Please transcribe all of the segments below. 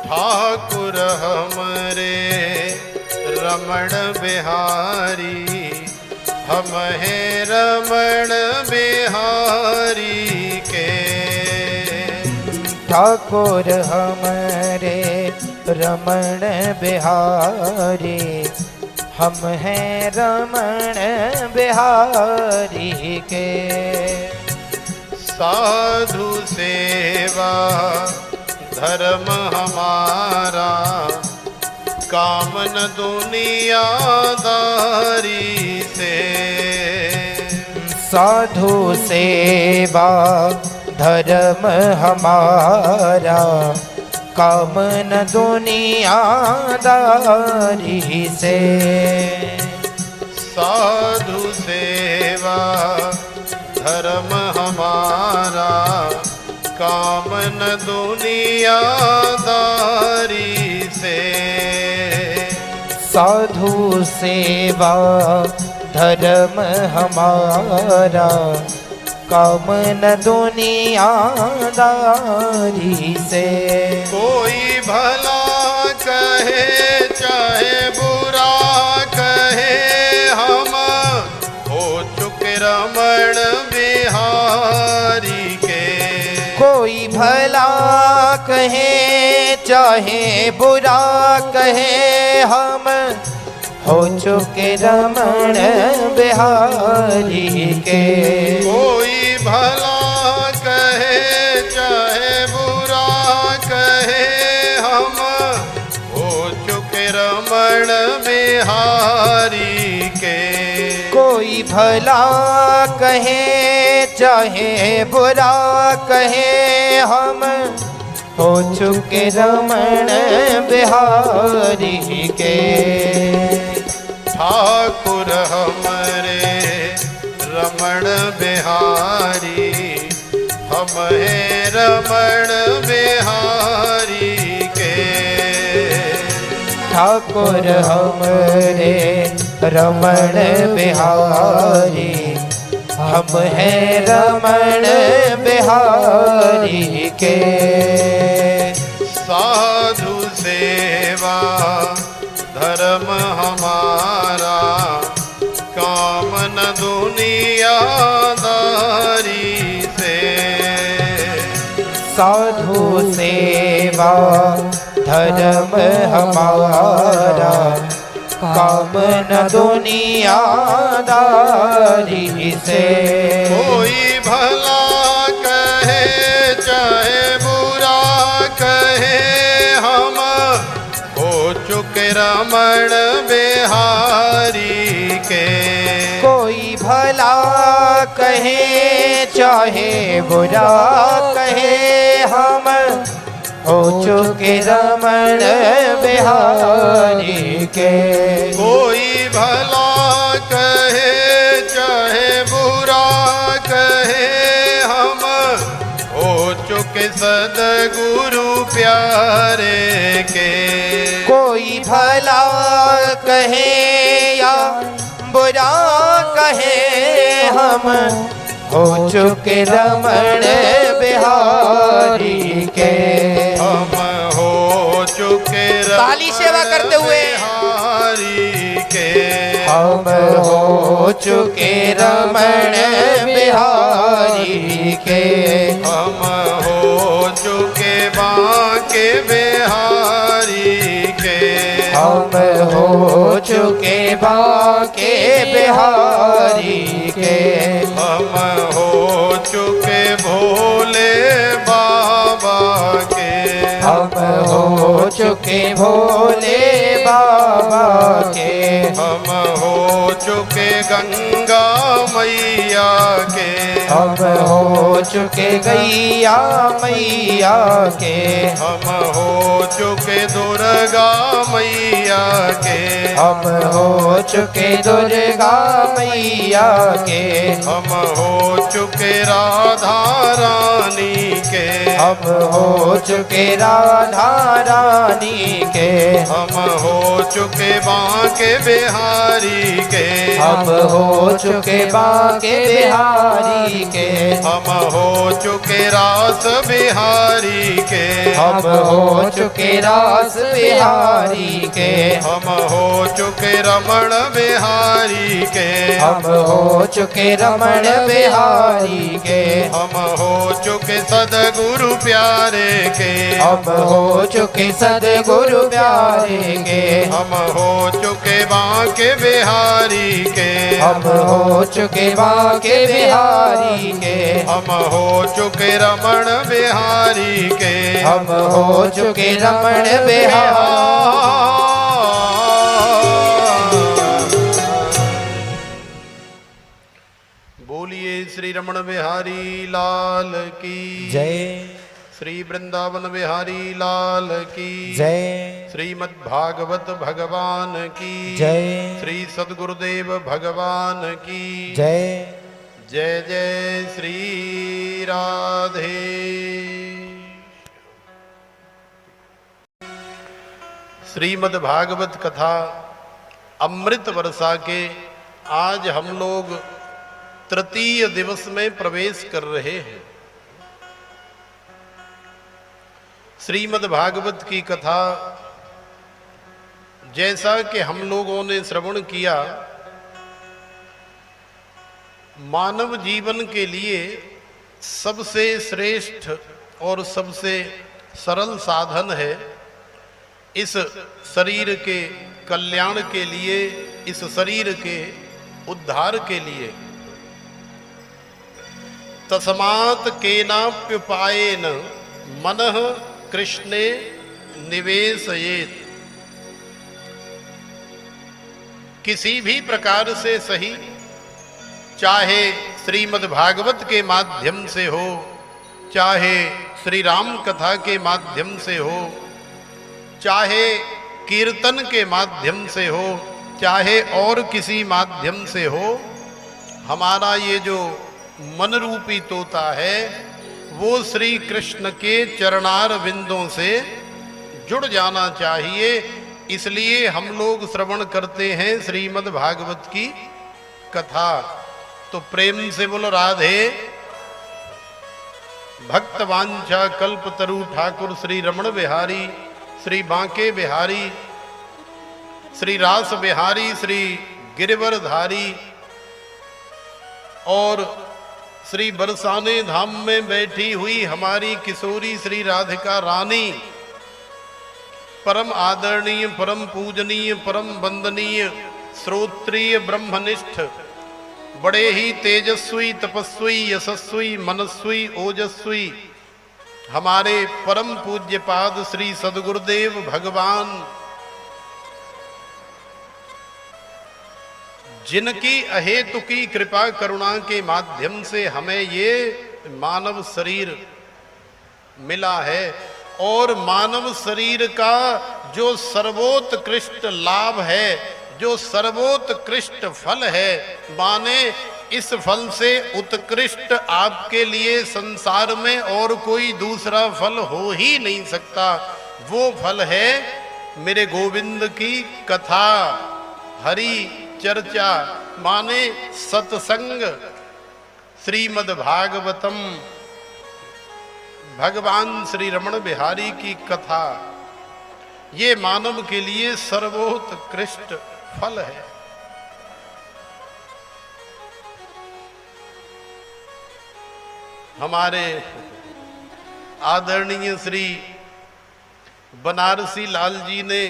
ठाकुर हमरे रमण बिहारी, हम हैं रमण बिहारी के। ठाकुर हमरे रमण बिहारी, हम हैं रमण बिहारी के। साधु सेवा धर्म हमारा, कामन दुनियादारी से। साधु सेवा धर्म हमारा, कामन दुनियादारी से। साधु सेवा धर्म हमारा, कामन दुनियादारी से। साधु सेवा धर्म हमारा, कामन दुनियादारी से। कोई भला कहे चाहे बुरा कहे, हम हो चुके रमण बिहारी के। कोई भला कहे चाहे बुरा कहे, हम हो चुके रमण बिहारी के। कोई भला कहे चाहे बुरा कहे, हम हो चुके रमण बिहारी के। कोई भला कहे चाहे बुरा कहे, हम हो चुके रमण बिहारी के। ठाकुर हमरे रमण बिहारी, हम हैं रमण बिहारी के। ठाकुर हमरे रमण बिहारी, हम हैं रमण बिहारी के। साधु सेवा धर्म हमारा, कामन दुनियादारी से। साधु सेवा धर्म हमारा, कामन दुनियादारी से। कोई भला कहे चाहे बुरा कहे, हम हो चुके रमण बिहारी के। कोई भला कहे चाहे बुरा कहे, हम हो चुके रमण बिहारी के। कोई भला कहे चाहे बुरा कहे, हम हो चुके सद्गुरु प्यारे के। कोई भला कहे या बुरा कहे, हम हो चुके रमण बिहारी के। हम हो चुके ताली सेवा करते हुए बिहारी के। हम हो चुके रमण बिहारी के। हम हो चुके बांके बिहारी के। हम हो चुके बांके बिहारी के। हम हो चुके भोले बाबा के। हम हो चुके भोले बाबा के। हम हो चुके गंगा मैया के। हम हो चुके गैया मैया के। हम हो चुके दुर्गा मैया के। हम हो चुके दुर्गा मैया के। हम हो चुके राधा रानी के। हम हो चुके राधा रानी के। हम हो चुके बांके बिहारी के। हम हो चुके बांके बिहारी के। हम हो चुके रास बिहारी के। हम हो चुके चुके रास बिहारी के, हम हो चुके रमण बिहारी के, हम हो चुके रमण बिहारी के, हम हो चुके सदगुरु प्यारे के, हम हो चुके सदगुरु प्यारे के, हम हो चुके बांके बिहारी के, हम हो चुके बांके बिहारी के, हम हो चुके रमण बिहारी के, हम हो चुके रमण बिहारी। बोलिए श्री रमण बिहारी लाल की जय, श्री वृंदावन बिहारी लाल की जय, श्रीमद् भागवत भगवान की जय, श्री सद्गुरुदेव भगवान की जय। जय जय श्री राधे। श्रीमद् भागवत कथा अमृत वर्षा के आज हम लोग तृतीय दिवस में प्रवेश कर रहे हैं। श्रीमद् भागवत की कथा जैसा कि हम लोगों ने श्रवण किया, मानव जीवन के लिए सबसे श्रेष्ठ और सबसे सरल साधन है। इस शरीर के कल्याण के लिए, इस शरीर के उद्धार के लिए तस्मात् केनाप्युपायेन मनः कृष्णे निवेशयेत्। किसी भी प्रकार से सही, चाहे श्रीमद् भागवत के माध्यम से हो, चाहे श्री राम कथा के माध्यम से हो, चाहे कीर्तन के माध्यम से हो, चाहे और किसी माध्यम से हो, हमारा ये जो मन रूपी तोता है वो श्री कृष्ण के चरणार बिंदों से जुड़ जाना चाहिए। इसलिए हम लोग श्रवण करते हैं श्रीमद् भागवत की कथा। तो प्रेम से बोलो राधे। भक्त वांछा कल्पतरु ठाकुर श्री रमण बिहारी, श्री बांके बिहारी, श्री रास बिहारी, श्री गिरिवरधारी और श्री बरसाने धाम में बैठी हुई हमारी किशोरी श्री राधिका रानी, परम आदरणीय, परम पूजनीय, परम वंदनीय, श्रोत्रिय, ब्रह्मनिष्ठ, बड़े ही तेजस्वी, तपस्वी, यशस्वी, मनस्वी, ओजस्वी हमारे परम पूज्य पाद श्री सद्गुरुदेव भगवान, जिनकी अहेतुकी कृपा करुणा के माध्यम से हमें ये मानव शरीर मिला है और मानव शरीर का जो सर्वोत्कृष्ट लाभ है, जो सर्वोत्कृष्ट फल है, माने इस फल से उत्कृष्ट आपके लिए संसार में और कोई दूसरा फल हो ही नहीं सकता। वो फल है मेरे गोविंद की कथा, हरि चर्चा, माने सत्संग, श्रीमद् भागवतम, भगवान श्री रमण बिहारी की कथा। ये मानव के लिए सर्वोत्कृष्ट फल है। हमारे आदरणीय श्री बनारसी लाल जी ने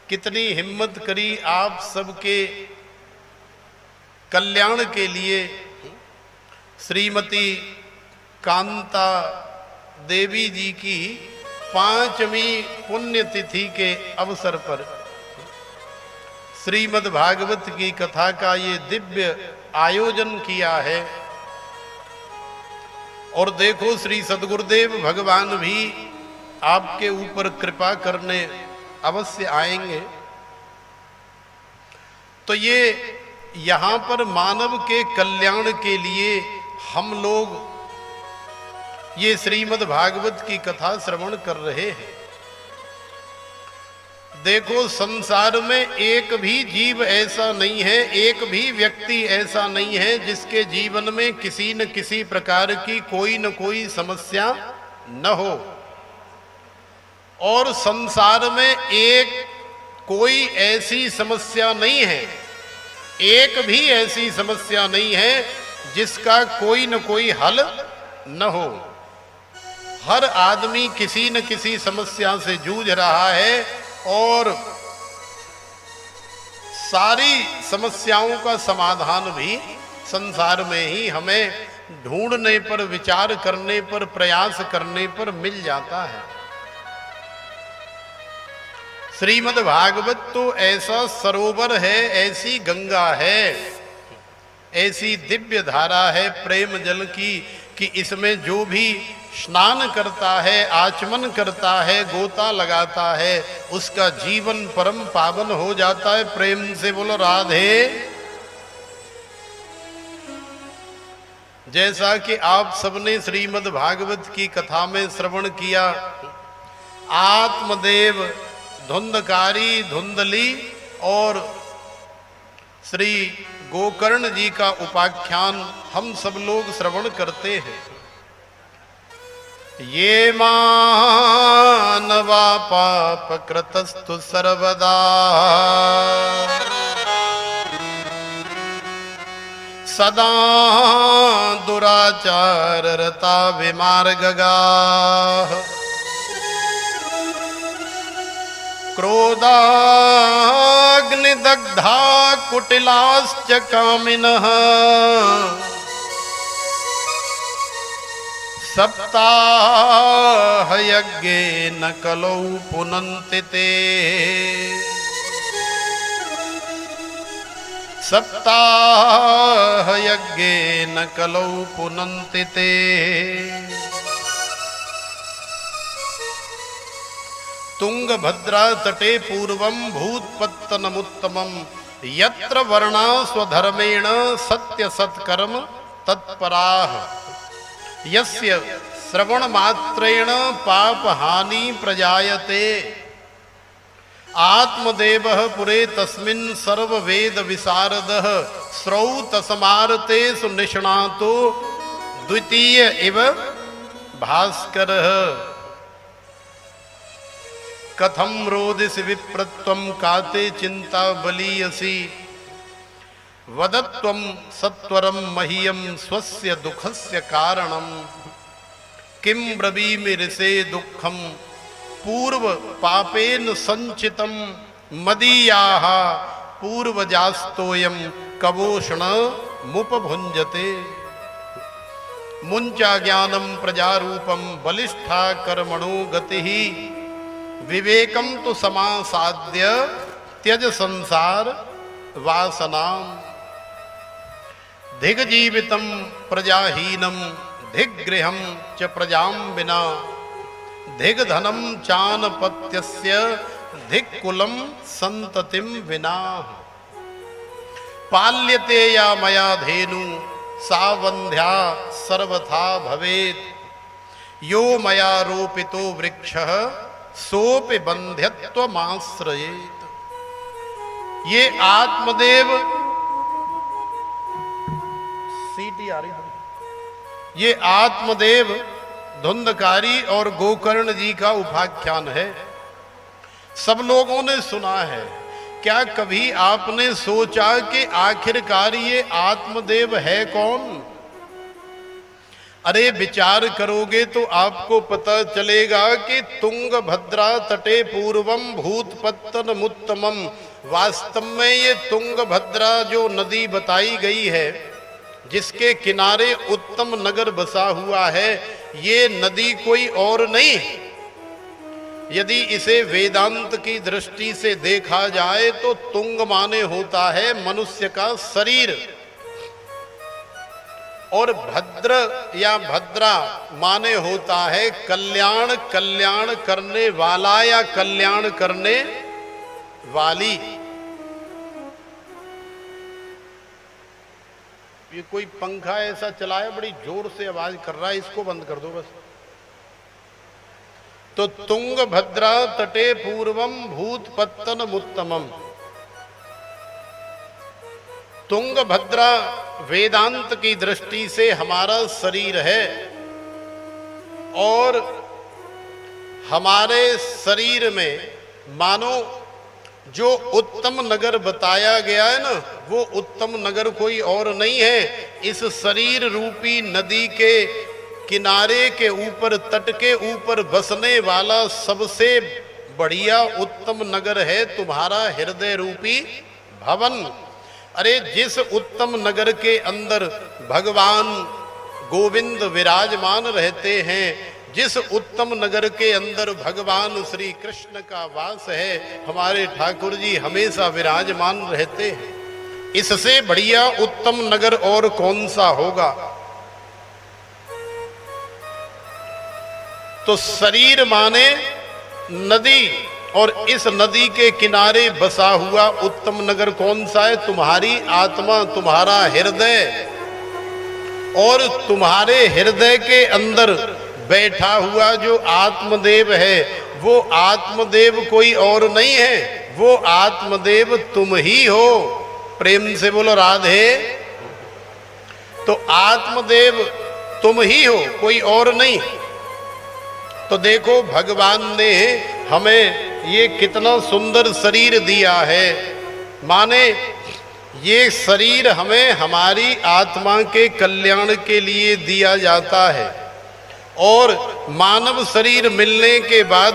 कितनी हिम्मत करी आप सबके कल्याण के लिए। श्रीमती कांता देवी जी की 5वीं पुण्यतिथि के अवसर पर श्रीमद् भागवत की कथा का ये दिव्य आयोजन किया है। और देखो श्री सद्गुरुदेव भगवान भी आपके ऊपर कृपा करने अवश्य आएंगे। तो ये यहाँ पर मानव के कल्याण के लिए हम लोग ये श्रीमद् भागवत की कथा श्रवण कर रहे हैं। देखो संसार में एक भी जीव ऐसा नहीं है, एक भी व्यक्ति ऐसा नहीं है जिसके जीवन में किसी न किसी प्रकार की कोई न कोई समस्या न हो। और संसार में एक कोई ऐसी समस्या नहीं है, एक भी ऐसी समस्या नहीं है जिसका कोई न कोई हल न हो। हर आदमी किसी न किसी समस्या से जूझ रहा है और सारी समस्याओं का समाधान भी संसार में ही हमें ढूंढने पर, विचार करने पर, प्रयास करने पर मिल जाता है। श्रीमद् भागवत तो ऐसा सरोवर है, ऐसी गंगा है, ऐसी दिव्य धारा है प्रेम जल की कि इसमें जो भी स्नान करता है, आचमन करता है, गोता लगाता है, उसका जीवन परम पावन हो जाता है। प्रेम से बोलो राधे। जैसा कि आप सबने श्रीमद् भागवत की कथा में श्रवण किया, आत्मदेव, धुंधकारी, धुंधली और श्री गोकर्ण जी का उपाख्यान हम सब लोग श्रवण करते हैं। ये मानवा पाप कृतस्तु सर्वदा सदा दुराचार रता विमार्गगा क्रोधाग्निदग्धा कुटिलाश्च कामिनः सप्ताह यज्ञेन कलौ पुनन्ति ते सप्ताह यज्ञेन कलौ पुनन्ति ते। तुंगभद्रा तटे पूर्वं भूतपत्तनमुत्तमं यत्र वर्णा स्वधर्मेण सत्य सत्कर्म तत्पराः यस्य श्रवण मात्रेण पाप हानि प्रजायते आत्मदेवः पुरे तस्मिन् सर्ववेद विशारदः श्रौतसमारते सुनिष्णातो द्वितीय इव भास्करः कथम रोदिसि विप्रत्वं काते चिंता बलीयसी वदत्वं सत्वरं मह्यं स्वस्य दुःखस्य कारणं किं ब्रवीमि ऋषे दुःखं पूर्व पापेन संचितं मदीयाः पूर्वजास्तोयं कवोषण मुपभुञ्जते मुञ्चा ज्ञानं प्रजारूपं बलिष्ठा कर्मणो गतिः विवेकम तो समासाद्य त्यज संसार वासनाम धिग्जीवितं प्रजाहीनम धिग्गृहं च प्रजां विना धिग्धनं चानपत्यस्य धिक्कुलं संततिं विना पाल्यते या मया धेनु सा वन्ध्या सर्वथा भवेत् यो मया रोपितो वृक्षः सोपि बंध्यत्वमाश्रयेत। ये आत्मदेव सीटी आ रही है, ये आत्मदेव धुंधकारी और गोकर्ण जी का उपाख्यान है। सब लोगों ने सुना है। क्या कभी आपने सोचा कि आखिरकार ये आत्मदेव है कौन? अरे विचार करोगे तो आपको पता चलेगा कि तुंगभद्रा तटे पूर्वम भूतपत्तनमुत्तमम, वास्तव में ये तुंगभद्रा जो नदी बताई गई है, जिसके किनारे उत्तम नगर बसा हुआ है, ये नदी कोई और नहीं। यदि इसे वेदांत की दृष्टि से देखा जाए तो तुंग माने होता है मनुष्य का शरीर, और भद्र या भद्रा माने होता है कल्याण, कल्याण करने वाला या कल्याण करने वाली। ये कोई पंखा ऐसा चलाया, बड़ी जोर से आवाज कर रहा है, इसको बंद कर दो बस। तो तुंगभद्रा तटे पूर्वम भूतपत्तनमुत्तमम। तुंगभद्रा वेदांत की दृष्टि से हमारा शरीर है, और हमारे शरीर में मानो जो उत्तम नगर बताया गया है ना, वो उत्तम नगर कोई और नहीं है। इस शरीर रूपी नदी के किनारे के ऊपर, तट के ऊपर बसने वाला सबसे बढ़िया उत्तम नगर है तुम्हारा हृदय रूपी भवन। अरे जिस उत्तम नगर के अंदर भगवान गोविंद विराजमान रहते हैं, जिस उत्तम नगर के अंदर भगवान श्री कृष्ण का वास है, हमारे ठाकुर जी हमेशा विराजमान रहते हैं, इससे बढ़िया उत्तम नगर और कौन सा होगा। तो शरीर माने नदी, और इस नदी के किनारे बसा हुआ उत्तम नगर कौन सा है? तुम्हारी आत्मा, तुम्हारा हृदय। और तुम्हारे हृदय के अंदर बैठा हुआ जो आत्मदेव है, वो आत्मदेव कोई और नहीं है, वो आत्मदेव तुम ही हो। प्रेम से बोलो राधे। तो आत्मदेव तुम ही हो, कोई और नहीं। तो देखो भगवान ने हमें ये कितना सुंदर शरीर दिया है। माने ये शरीर हमें हमारी आत्मा के कल्याण के लिए दिया जाता है, और मानव शरीर मिलने के बाद